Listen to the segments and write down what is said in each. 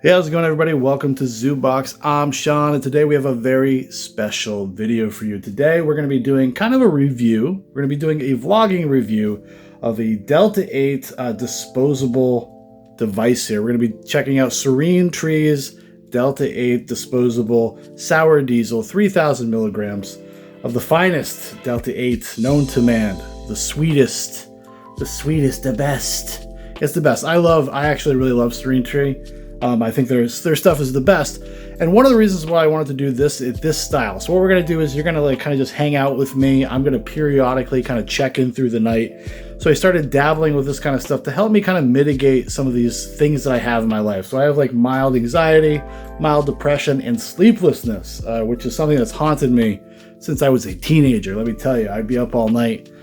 Hey, how's it going, everybody? Welcome to ZooBox. I'm Shaun, and today we have a very special video for you. Today we're going to be doing kind of a review. We're going to be doing a vlogging review of a Delta-8 disposable device here. We're going to be checking out Serene Trees Delta-8 disposable sour diesel, 3,000 milligrams of the finest Delta-8 known to man. The sweetest, the best. It's the best. I actually really love Serene Tree. I think their stuff is the best, and one of the reasons why I wanted to do this is this style. So what we're gonna do is you're gonna like kind of just hang out with me. I'm gonna periodically kind of check in through the night. So I started dabbling with this kind of stuff to help me kind of mitigate some of these things that I have in my life. So I have like mild anxiety, mild depression, and sleeplessness, which is something that's haunted me since I was a teenager. Let me tell you, I'd be up all night.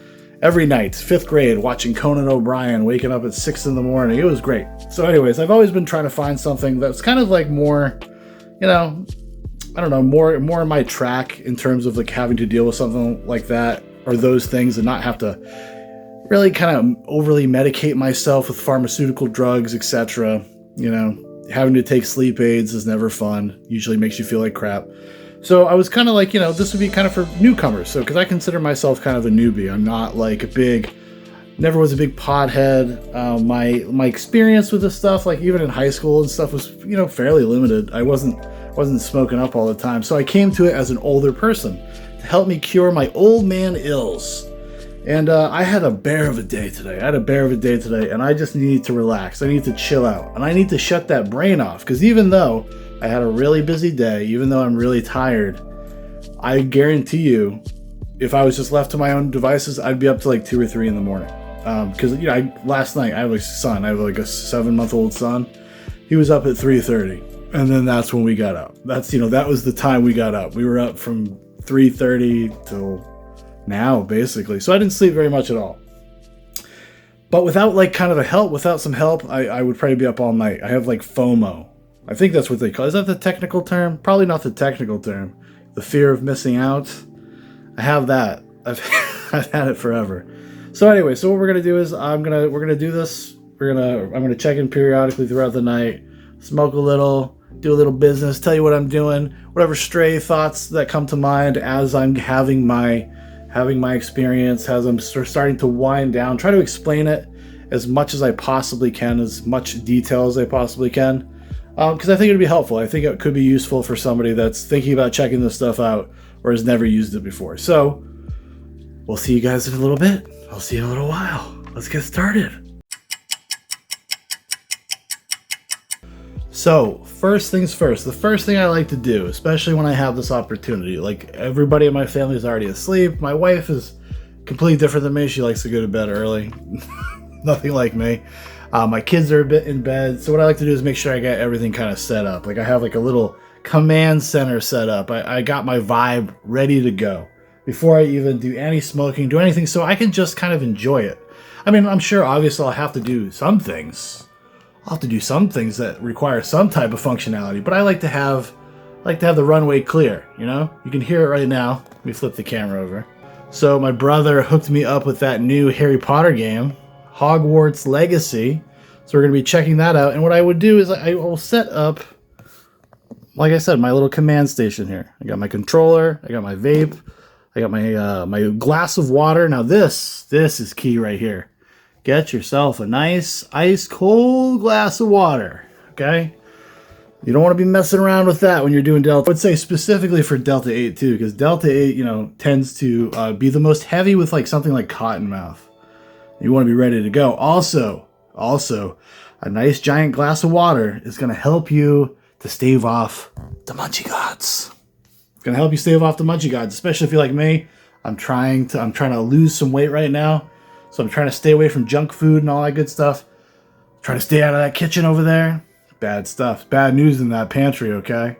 Every night, 5th grade, watching Conan O'Brien, waking up at 6 in the morning. It was great. So anyways, I've always been trying to find something that's kind of like more, you know, I don't know, more in my track in terms of like having to deal with something like that or those things and not have to really kind of overly medicate myself with pharmaceutical drugs, etc. You know, having to take sleep aids is never fun. Usually makes you feel like crap. So I was kind of like, you know, this would be kind of for newcomers. So, because I consider myself kind of a newbie. I'm not like a big, never was a big pothead. My experience with this stuff, like even in high school and stuff, was, you know, fairly limited. I wasn't smoking up all the time. So I came to it as an older person to help me cure my old man ills. And I had a bear of a day today. And I just need to relax. I need to chill out. And I need to shut that brain off. Because even though I had a really busy day, even though I'm really tired, I guarantee you, if I was just left to my own devices, I'd be up to like 2 or 3 in the morning. Because, you know, last night I have a son. I have like a 7-month-old son. He was up at 3:30. And then that's when we got up. That's, you know, that was the time we got up. We were up from 3:30 till now, basically. So I didn't sleep very much at all. But without like kind of without some help, I would probably be up all night. I have like FOMO. I think that's what they call it. Is that the technical term? Probably not the technical term. The fear of missing out. I have that. I've had it forever. So anyway, so what we're gonna do is we're gonna do this. I'm gonna check in periodically throughout the night, smoke a little, do a little business, tell you what I'm doing, whatever stray thoughts that come to mind as I'm having my experience, as I'm starting to wind down, try to explain it as much as I possibly can, as much detail as I possibly can. Because I think it'd be helpful. I think it could be useful for somebody that's thinking about checking this stuff out or has never used it before. So we'll see you guys in a little bit. I'll see you in a little while. Let's get started. So first things first, the first thing I like to do, especially when I have this opportunity, like everybody in my family is already asleep. My wife is completely different than me. She likes to go to bed early. Nothing like me. My kids are a bit in bed, so what I like to do is make sure I get everything kind of set up. Like I have like a little command center set up. I got my vibe ready to go before I even do any smoking, do anything, so I can just kind of enjoy it. I mean, I'm sure obviously I'll have to do some things. I'll have to do some things that require some type of functionality, but I like to have the runway clear, you know? You can hear it right now. Let me flip the camera over. So my brother hooked me up with that new Harry Potter game, Hogwarts Legacy. So we're going to be checking that out. And what I would do is I will set up, like I said, my little command station here. I got my controller, I got my vape, I got my glass of water. Now this is key right here. Get yourself a nice ice cold glass of water, okay? You don't want to be messing around with that when you're doing Delta. I would say specifically for Delta-8 too, because Delta-8, you know, tends to be the most heavy with like something like Cottonmouth. You want to be ready to go. Also, a nice giant glass of water is going to help you to stave off the munchie gods. It's going to help you stave off the munchie gods, especially if you're like me. I'm trying to lose some weight right now, so I'm trying to stay away from junk food and all that good stuff. Trying to stay out of that kitchen over there. Bad stuff. Bad news in that pantry, okay?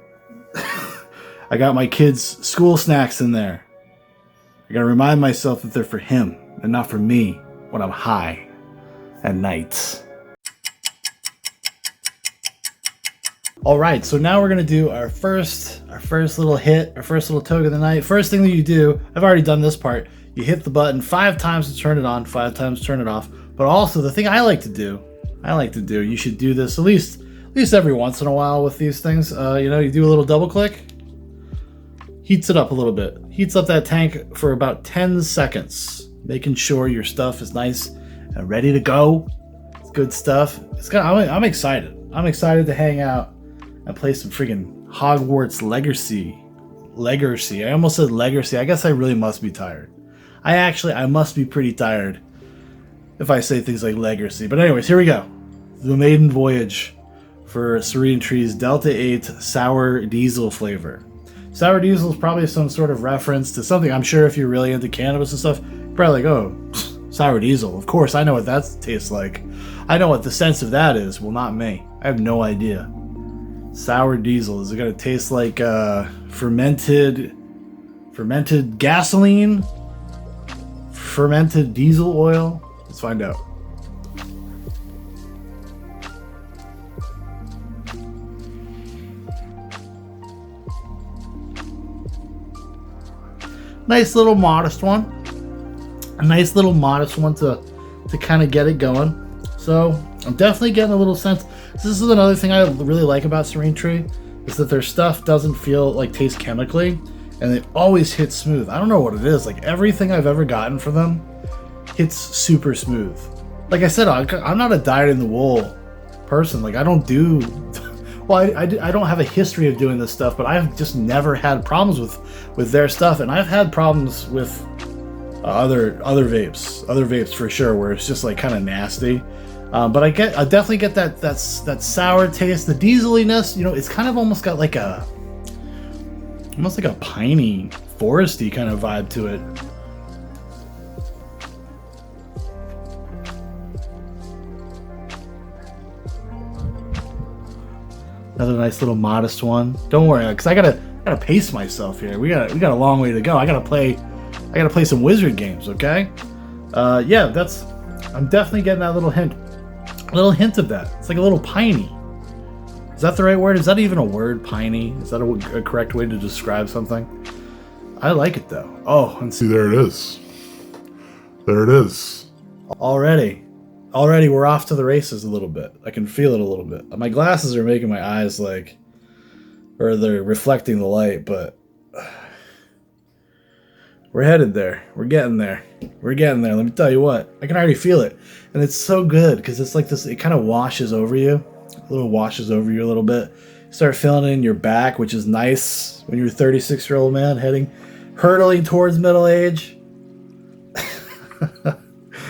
I got my kids' school snacks in there. I got to remind myself that they're for him and not for me when I'm high at night. All right, so now we're gonna do our first little hit, our first little toke of the night. First thing that you do, I've already done this part. You hit the button 5 times to turn it on, 5 times to turn it off. But also the thing I like to do, you should do this at least least every once in a while with these things. You know, you do a little double click, heats it up a little bit, heats up that tank for about 10 seconds, making sure your stuff is nice and ready to go. It's good stuff. I'm excited. I'm excited to hang out and play some freaking Hogwarts Legacy. I almost said Legacy. I guess I really must be tired. I must be pretty tired if I say things like Legacy. But anyways, here we go. The maiden voyage for Serene Tree's Delta-8 sour diesel flavor. Sour diesel is probably some sort of reference to something. I'm sure if you're really into cannabis and stuff, you're probably like, oh, sour diesel. Of course, I know what that tastes like. I know what the sense of that is. Well, not me. I have no idea. Sour diesel. Is it going to taste like fermented gasoline? Fermented diesel oil? Let's find out. Nice little modest one. A nice little modest one to kind of get it going. So I'm definitely getting a little sense. This is another thing I really like about Serene Tree, is that their stuff doesn't feel like taste chemically, and it always hits smooth. I don't know what it is. Like everything I've ever gotten from them hits super smooth. Like I said, I'm not a dyed in the wool person. Like I don't do. Well, I don't have a history of doing this stuff, but I've just never had problems with their stuff, and I've had problems with other vapes for sure, where it's just like kind of nasty. But I definitely get that sour taste, the dieseliness. You know, it's kind of almost got like almost like a piney, foresty kind of vibe to it. Another nice little modest one. Don't worry, because I gotta pace myself here. We got a long way to go. I gotta play some wizard games. Okay. Yeah, I'm definitely getting that little hint of that. It's like a little piney. Is that the right word? Is that even a word, piney? Is that a correct way to describe something? I like it though. Oh, and see, there it is. There it is. Already we're off to the races a little bit. I can feel it a little bit. My glasses are making my eyes or they're reflecting the light, but we're headed there. We're getting there. Let me tell you what. I can already feel it. And it's so good because it's like this, it kind of washes over you. A little bit. You start feeling it in your back, which is nice when you're a 36-year-old man hurtling towards middle age.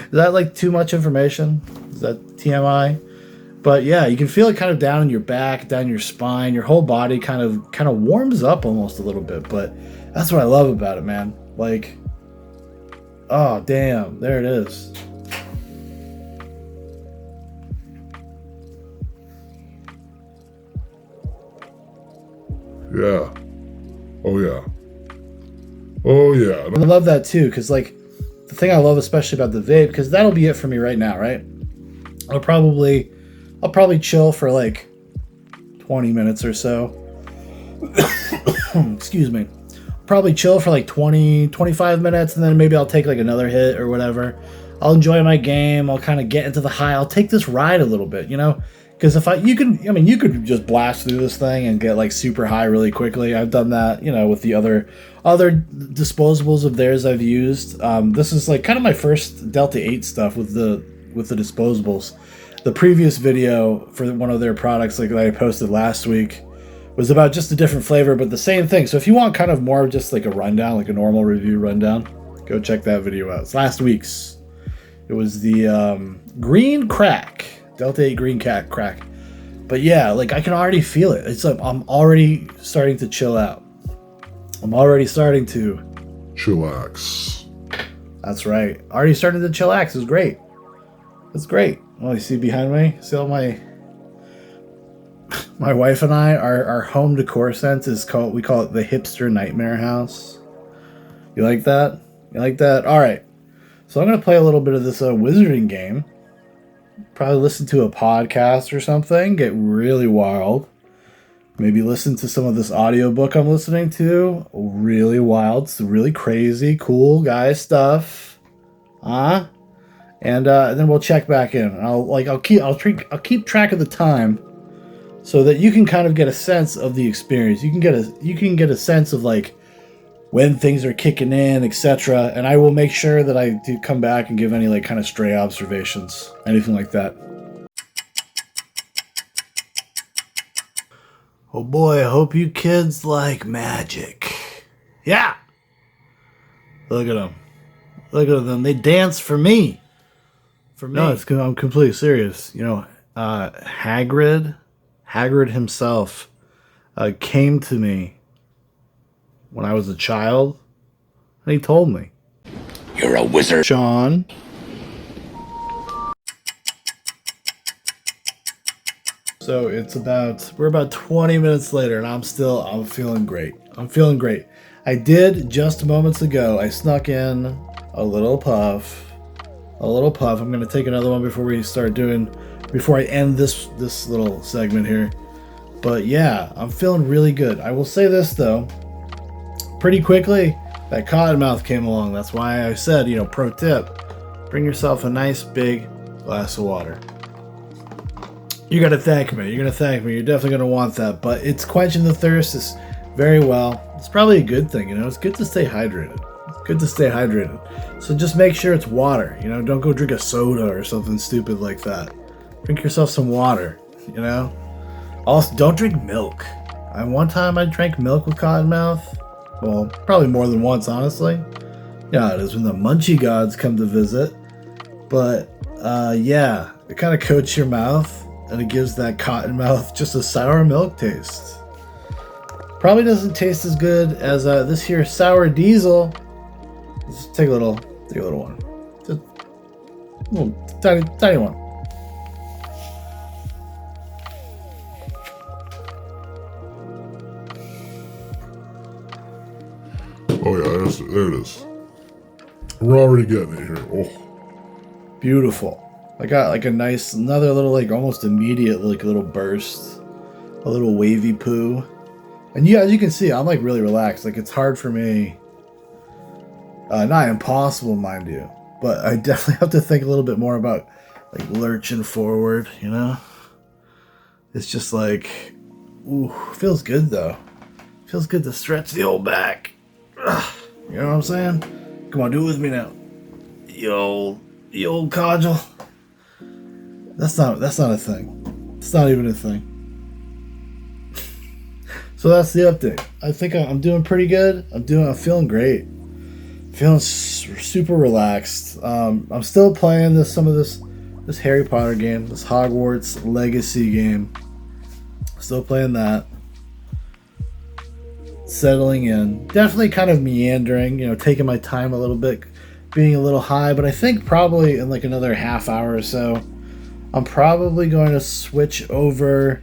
Is that like too much information? Is that TMI? But yeah, you can feel it kind of down in your back, down your spine. Your whole body kind of warms up almost a little bit. But that's what I love about it, man. Like, oh damn, there it is. Yeah. Oh yeah. Oh yeah. I love that too, because like the thing I love especially about the vape, because that'll be it for me right now, right? I'll probably chill for like 20 minutes or so. Excuse me. Probably chill for like 20-25 minutes, and then maybe I'll take like another hit or whatever. I'll enjoy my game. I'll kind of get into the high. I'll take this ride a little bit, you know? Because you could just blast through this thing and get like super high really quickly. I've done that, you know, with the other disposables of theirs I've used. This is like kind of my first Delta-8 stuff with the disposables. The previous video for one of their products, like that I posted last week, was about just a different flavor, but the same thing. So if you want kind of more of just like a rundown, like a normal review rundown, go check that video out. It's last week's. It was the green crack. Delta-8 green crack. But yeah, like I can already feel it. It's like I'm already starting to chill out. I'm already starting to chillax. That's right. Already starting to chillax is great. It's great. Oh, you see behind me? See all my wife and I, our home decor sense is we call it the hipster nightmare house. You like that? You like that? All right. So I'm going to play a little bit of this wizarding game. Probably listen to a podcast or something. Get really wild. Maybe listen to some of this audiobook I'm listening to. Really wild. It's really crazy, cool guy stuff. And then we'll check back in. I'll keep track of the time. so that you can kind of get a sense of the experience. You can get a sense of like when things are kicking in, etc. And I will make sure that I do come back and give any like kind of stray observations, anything like that. Oh boy, I hope you kids like magic. Yeah. Look at them. Look at them. They dance for me. For me. No, I'm completely serious. You know, Hagrid himself came to me when I was a child, and he told me, "You're a wizard, Shaun." So we're about 20 minutes later, and I'm feeling great. I'm feeling great. I did just moments ago. I snuck in a little puff. I'm gonna take another one before I end this little segment here. But yeah, I'm feeling really good. I will say this though, pretty quickly, that cottonmouth came along. That's why I said, you know, pro tip, bring yourself a nice big glass of water. You're gonna thank me. You're definitely gonna want that. But it's quenching the thirst very well. It's probably a good thing, you know. It's good to stay hydrated. So just make sure it's water. You know, don't go drink a soda or something stupid like that. Drink yourself some water. You know. Also, don't drink milk. One time I drank milk with cottonmouth. Well, probably more than once, honestly. Yeah, it is when the munchie gods come to visit. But yeah, it kind of coats your mouth. And it gives that cottonmouth just a sour milk taste. Probably doesn't taste as good as this here sour diesel. Let's take a little one. Just a little tiny one. Oh yeah, there it is. We're already getting it here. Oh, beautiful. I got like another little like almost immediate like little burst, a little wavy poo, and yeah, as you can see, I'm like really relaxed. Like it's hard for me, not impossible, mind you, but I definitely have to think a little bit more about like lurching forward. You know, it's just like, ooh, feels good though. Feels good to stretch the old back. Ugh, you know what I'm saying? Come on, do it with me now. You old codgel. That's not a thing. It's not even a thing. So that's the update. I think I'm doing pretty good. I'm feeling great. Feeling super relaxed. I'm still playing this Harry Potter game, this Hogwarts Legacy game. Still playing that. Settling in. Definitely kind of meandering, you know, taking my time a little bit, being a little high, but I think probably in like another half hour or so, I'm probably going to switch over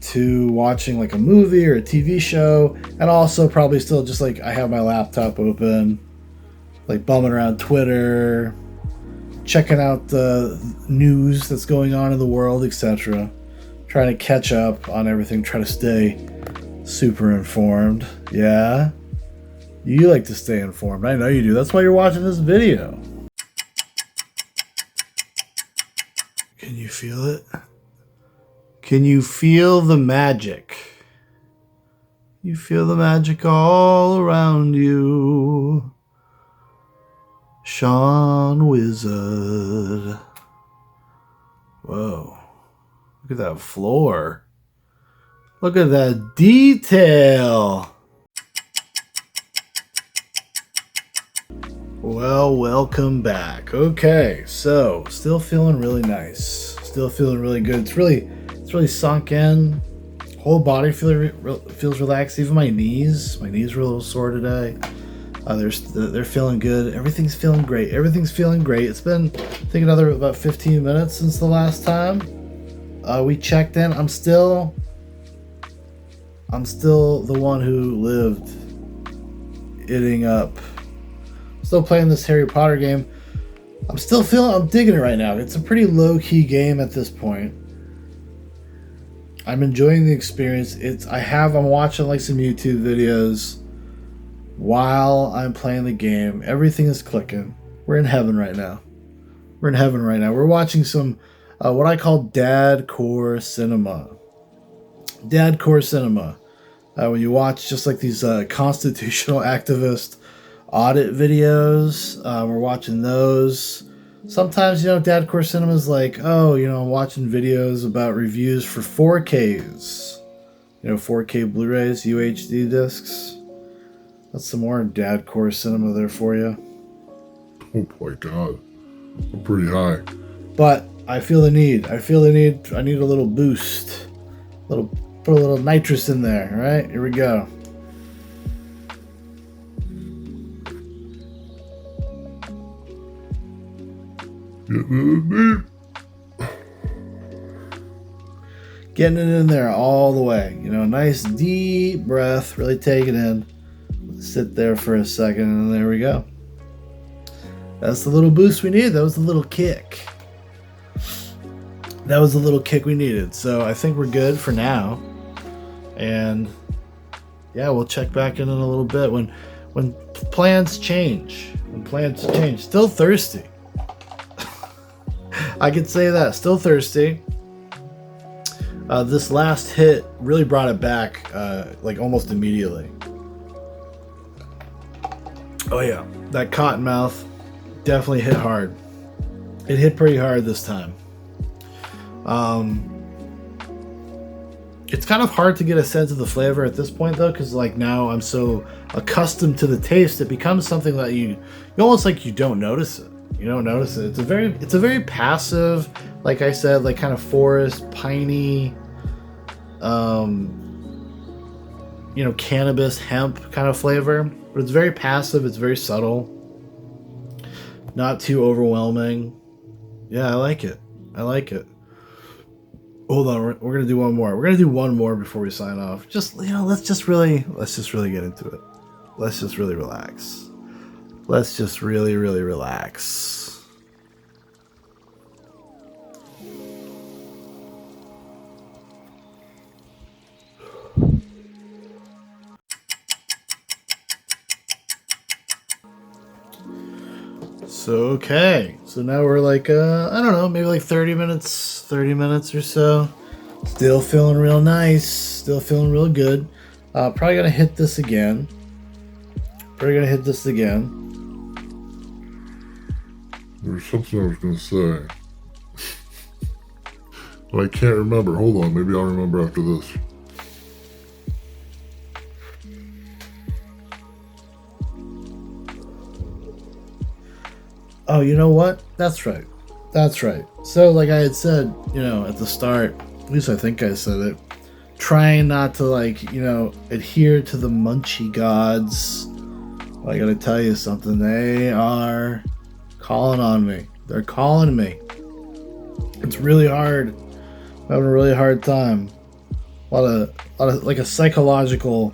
to watching like a movie or a TV show, and also probably still just like I have my laptop open, like bumming around Twitter, checking out the news that's going on in the world, etc. Trying to catch up on everything, try to stay super informed. Yeah? You like to stay informed. I know you do. That's why you're watching this video. Can you feel it? Can you feel the magic? You feel the magic all around you. Shaun Wizard. Whoa. Look at that floor. Look at that detail. Well, welcome back. Okay, so still feeling really nice. Still feeling really good. It's really sunk in. Whole body feels relaxed. Even my knees were a little sore today. They're feeling good. Everything's feeling great. It's been, I think, about 15 minutes since the last time we checked in. I'm still the one who lived eating up. Still playing this Harry Potter game. I'm digging it right now. It's a pretty low-key game at this point. I'm enjoying the experience. I'm watching like some YouTube videos while I'm playing the game. Everything is clicking. We're in heaven right now. We're watching some what I call dad core cinema. Dadcore cinema. When you watch just like these constitutional activist audit videos, we're watching those. Sometimes, Dadcore cinema is like, oh, I'm watching videos about reviews for 4Ks. 4K Blu-rays, UHD discs. That's some more Dadcore cinema there for you. Oh my god. I'm pretty high. But I feel the need. I need a little boost. Put a little nitrous in there, all right? Here we go. Getting it in there all the way. Nice deep breath. Really take it in. Sit there for a second, and there we go. That's the little boost we needed. That was the little kick. That was the little kick we needed. So I think we're good for now. And yeah, we'll check back in a little bit when plans change. When plans change. Still thirsty. I could say that. Still thirsty. This last hit really brought it back like almost immediately. Oh yeah, that cottonmouth definitely hit hard. It hit pretty hard this time. It's kind of hard to get a sense of the flavor at this point though, because like now I'm so accustomed to the taste, it becomes something that you almost like you don't notice it. You don't notice it. It's a very passive, like I said, like kind of forest, piney, cannabis, hemp kind of flavor. But it's very passive. It's very subtle. Not too overwhelming. Yeah, I like it. Hold on, we're gonna do one more. We're gonna do one more before we sign off. Just let's just really get into it. Let's just really relax. Let's just really relax. So now we're like I don't know, maybe like 30 minutes or so. Still feeling real nice, still feeling real good. Probably gonna hit this again. There's something I was gonna say. But I can't remember. Hold on, maybe I'll remember after this. Oh, you know what? That's right. So like I had said, at the start, at least I think I said it, trying not to adhere to the munchie gods. Well, I gotta tell you something. They are calling on me. They're calling me. It's really hard. I'm having a really hard time. A lot of like a psychological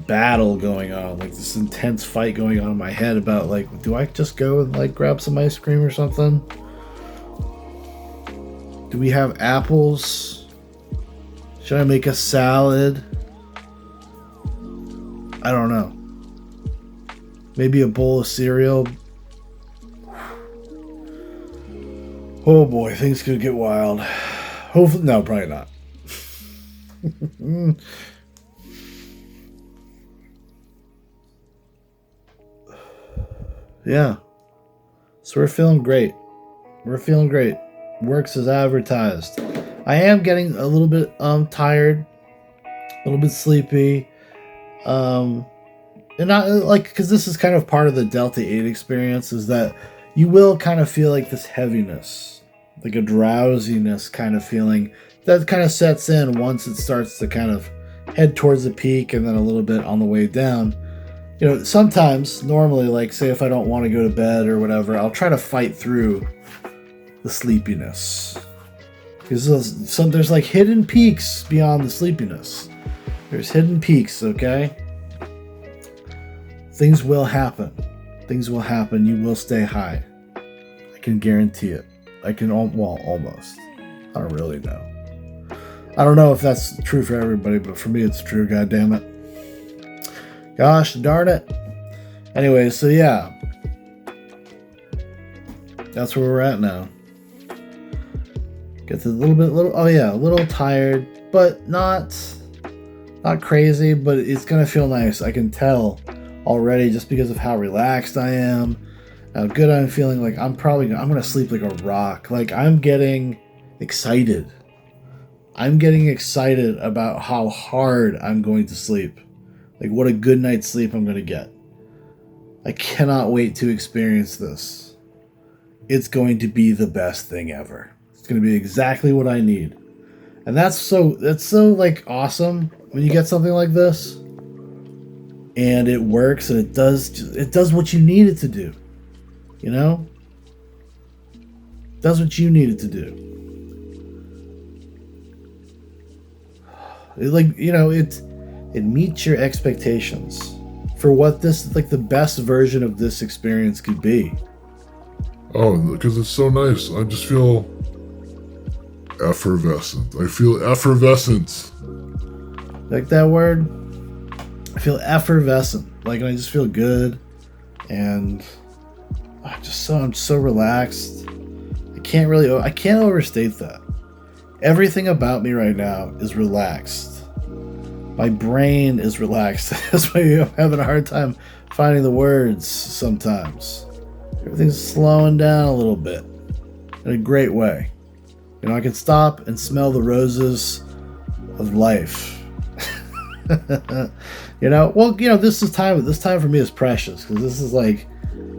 battle going on, like this intense fight going on in my head about like, do I just go and like grab some ice cream or something? Do we have apples? Should I make a salad? I don't know. Maybe a bowl of cereal. Oh boy, things could get wild. Hopefully, no, probably not. Yeah. So we're feeling great. Works as advertised. I am getting a little bit tired, a little bit sleepy. And not like, because this is kind of part of the DELTA-8 experience, is that you will kind of feel like this heaviness, like a drowsiness kind of feeling that kind of sets in once it starts to kind of head towards the peak and then a little bit on the way down. Sometimes, normally, like say if I don't want to go to bed or whatever, I'll try to fight through the sleepiness. Because there's like hidden peaks beyond the sleepiness. There's hidden peaks, okay? Things will happen. You will stay high. I can guarantee it. Almost. I don't really know. I don't know if that's true for everybody, but for me it's true, god damn it. Gosh darn it. Anyway, so yeah. That's where we're at now. Gets a little tired, but not Not crazy, but it's gonna feel nice. I can tell already just because of how relaxed I am, how good I'm feeling. Like I'm gonna sleep like a rock. Like I'm getting excited. I'm getting excited about how hard I'm going to sleep. Like what a good night's sleep I'm gonna get. I cannot wait to experience this. It's going to be the best thing ever. It's gonna be exactly what I need. And that's so like awesome when you get something like this and it works and it does what you need it to do. You know? It does what you need it to do. It meets your expectations for what this, like the best version of this experience could be. Oh, because it's so nice. I just feel effervescent. I feel effervescent. Like that word? I feel effervescent. Like I just feel good, and I'm so relaxed. I can't overstate that. Everything about me right now is relaxed. My brain is relaxed. That's why I'm having a hard time finding the words sometimes. Everything's slowing down a little bit in a great way. You know, I can stop and smell the roses of life. This time for me is precious because this is like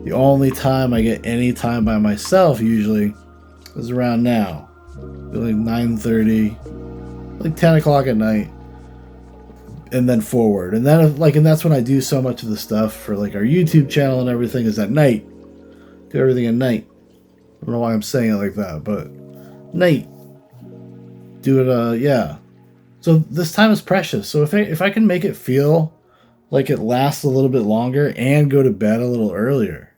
the only time I get any time by myself. Usually is around now, like 9:30, like 10 o'clock at night, and then forward, and that's when I do so much of the stuff for like our YouTube channel and everything is at night. Do everything at night. I don't know why I'm saying it like that, but night. Do it. Yeah. So this time is precious. So if I can make it feel like it lasts a little bit longer and go to bed a little earlier.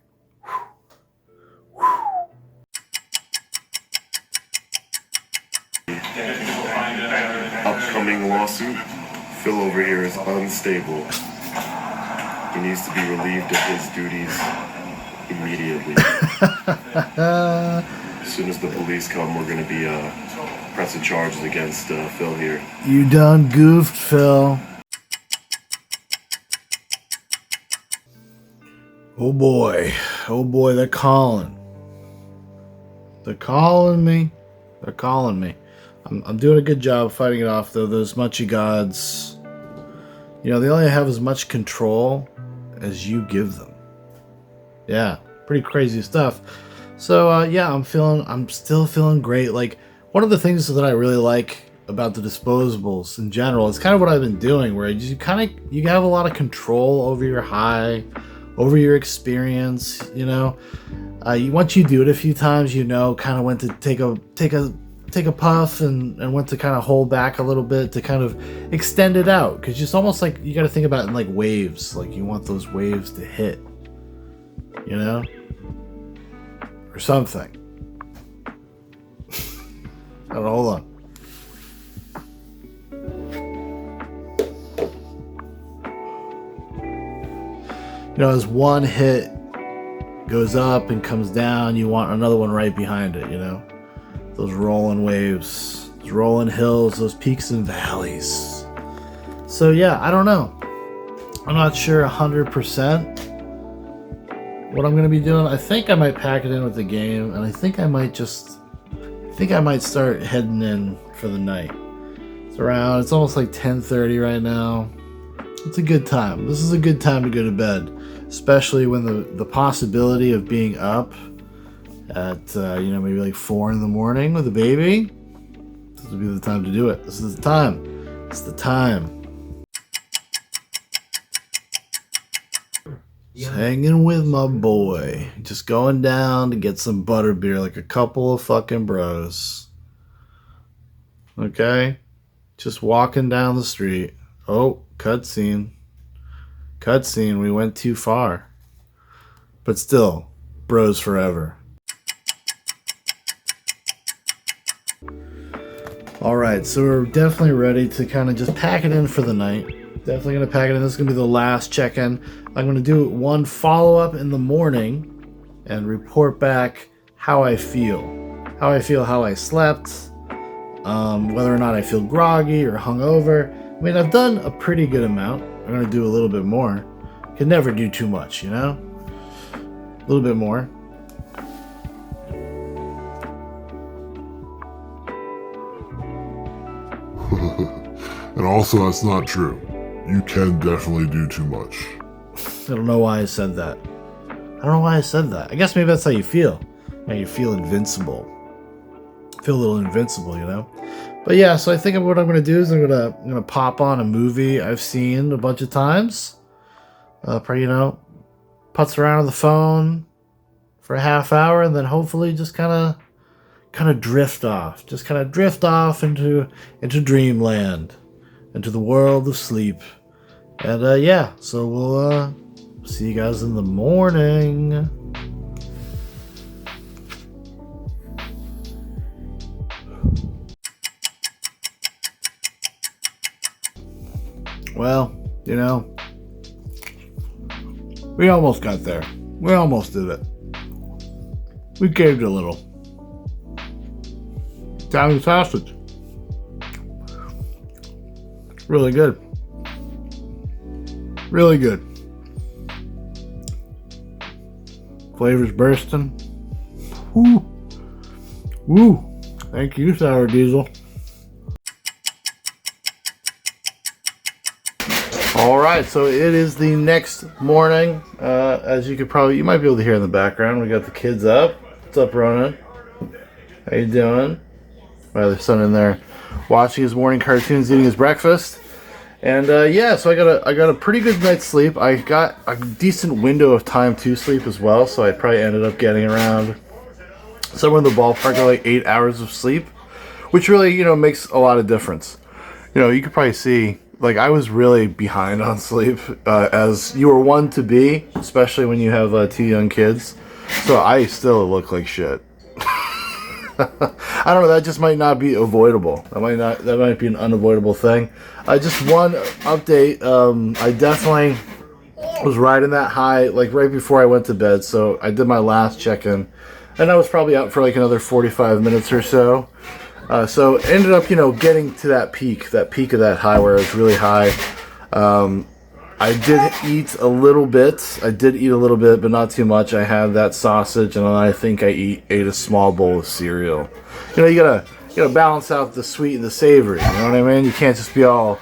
Upcoming lawsuit. Phil over here is unstable. He needs to be relieved of his duties immediately. As soon as the police come, we're going to be pressing charges against Phil here. You done goofed, Phil. Oh boy, they're calling. They're calling me. I'm doing a good job fighting it off, though. Those munchy gods, they only have as much control as you give them. Yeah, pretty crazy stuff. So I'm still feeling great. Like one of the things that I really like about the disposables in general is kind of what I've been doing, where you have a lot of control over your high, over your experience. Once you do it a few times, kind of when to take a puff and when to kind of hold back a little bit to kind of extend it out, because it's almost like you got to think about it in like waves. Like you want those waves to hit, or something. I don't know, hold on. As one hit goes up and comes down, you want another one right behind it, Those rolling waves, those rolling hills, those peaks and valleys. So yeah, I don't know. I'm not sure 100% what I'm going to be doing. I think I might pack it in with the game, and I think I might start heading in for the night. It's almost like 10:30 right now. It's a good time. This is a good time to go to bed, especially when the possibility of being up at maybe like 4 in the morning with a baby. This would be the time to do it. This is the time. It's the time. Just hanging with my boy. Just going down to get some butterbeer like a couple of fucking bros. Okay? Just walking down the street. Oh, cutscene. We went too far. But still, bros forever. Alright, so we're definitely ready to kind of just pack it in for the night. Definitely going to pack it in. This is going to be the last check-in. I'm going to do one follow-up in the morning and report back how I feel. How I slept, whether or not I feel groggy or hungover. I mean, I've done a pretty good amount. I'm going to do a little bit more. Can never do too much, you know? A little bit more. And also, that's not true. You can definitely do too much. I don't know why I said that. I guess maybe that's how you feel. You feel invincible. Feel a little invincible, you know? But yeah, so I think what I'm gonna do is I'm gonna pop on a movie I've seen a bunch of times. Probably, you know, putz around on the phone for a half hour, and then hopefully just kind of drift off. Just kind of drift off into dreamland, into the world of sleep. And yeah, so we'll see you guys in the morning. Well, you know, we almost got there. We almost did it. We caved a little. Italian sausage. Really good. Really good. Flavors bursting. Woo. Woo. Thank you, Sour Diesel. Alright, so it is the next morning. As you might be able to hear in the background, we got the kids up. What's up, Ronan? How you doing? My other son in there watching his morning cartoons, eating his breakfast. And yeah, so I got a pretty good night's sleep. I got a decent window of time to sleep as well, so I probably ended up getting around somewhere in the ballpark of like 8 hours of sleep, which really, you know, makes a lot of difference. You know, you could probably see, like, I was really behind on sleep, as you are one to be, especially when you have 2 young kids. So I still look like shit. I don't know, that just might not be avoidable. That might be an unavoidable thing. Just one update, I definitely was riding that high, like right before I went to bed, so I did my last check-in, and I was probably out for like another 45 minutes or so. So ended up, you know, getting to that peak of that high where it was really high. I did eat a little bit, but not too much. I had that sausage, and then I think I ate a small bowl of cereal. You know, you gotta balance out the sweet and the savory. You know what I mean? You can't just be all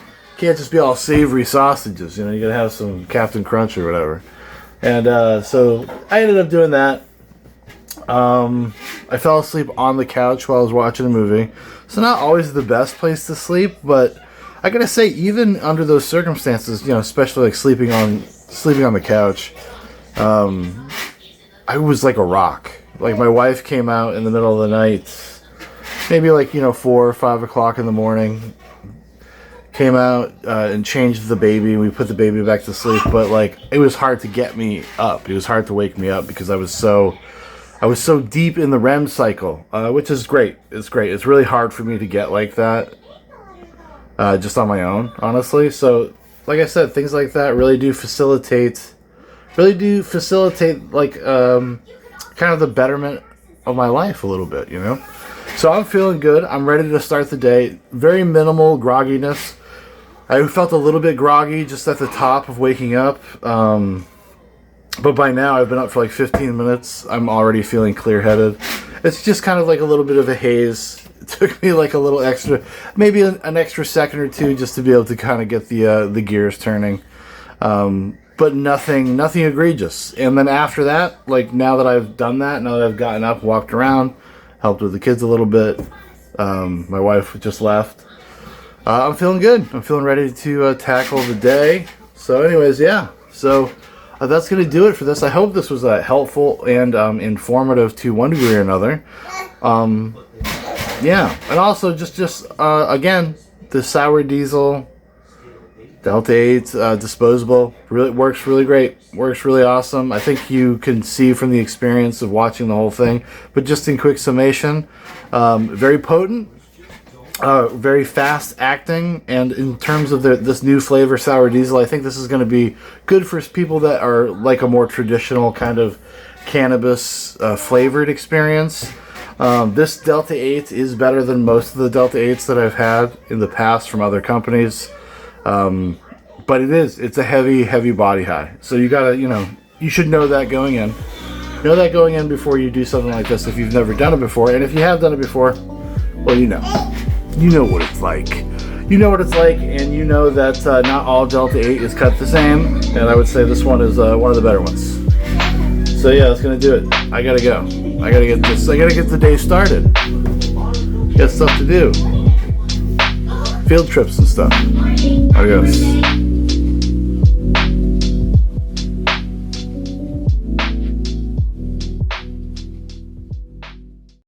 savory sausages. You know, you gotta have some Captain Crunch or whatever. And so I ended up doing that. I fell asleep on the couch while I was watching a movie. So not always the best place to sleep, but I gotta say, even under those circumstances, you know, especially like sleeping on the couch, I was like a rock. Like, my wife came out in the middle of the night, maybe like, you know, 4 or 5 o'clock in the morning, came out and changed the baby, and we put the baby back to sleep. But like, it was hard to get me up. It was hard to wake me up because I was so deep in the REM cycle, which is great. It's great. It's really hard for me to get like that. Just on my own, honestly. So, like I said, things like that really do facilitate like kind of the betterment of my life a little bit, you know. So I'm feeling good. I'm ready to start the day. Very minimal grogginess. I felt a little bit groggy just at the top of waking up, but by now I've been up for like 15 minutes. I'm already feeling clear-headed. It's just kind of like a little bit of a haze. It took me like a little extra, maybe an extra second or two, just to be able to kind of get the gears turning. But nothing egregious. And then after that, like, now that I've done that, now that I've gotten up, walked around, helped with the kids a little bit, my wife just left, I'm feeling good. I'm feeling ready to tackle the day. So anyways, yeah. So that's going to do it for this. I hope this was helpful and informative to one degree or another. Yeah, and also just again, the Sour Diesel DELTA-8 disposable really works really great. Works really awesome. I think you can see from the experience of watching the whole thing. But just in quick summation, very potent, very fast acting, and in terms of this new flavor Sour Diesel, I think this is going to be good for people that are like a more traditional kind of cannabis flavored experience. This DELTA-8 is better than most of the DELTA-8s that I've had in the past from other companies. But it's a heavy body high. So you gotta, you should know that going in. Know that going in before you do something like this if you've never done it before. And if you have done it before, well, you know what it's like. You know what it's like, and you know that not all Delta-8 is cut the same. And I would say this one is one of the better ones. So yeah, that's gonna do it. I gotta go. I gotta get the day started. Got stuff to do. Field trips and stuff. Adios.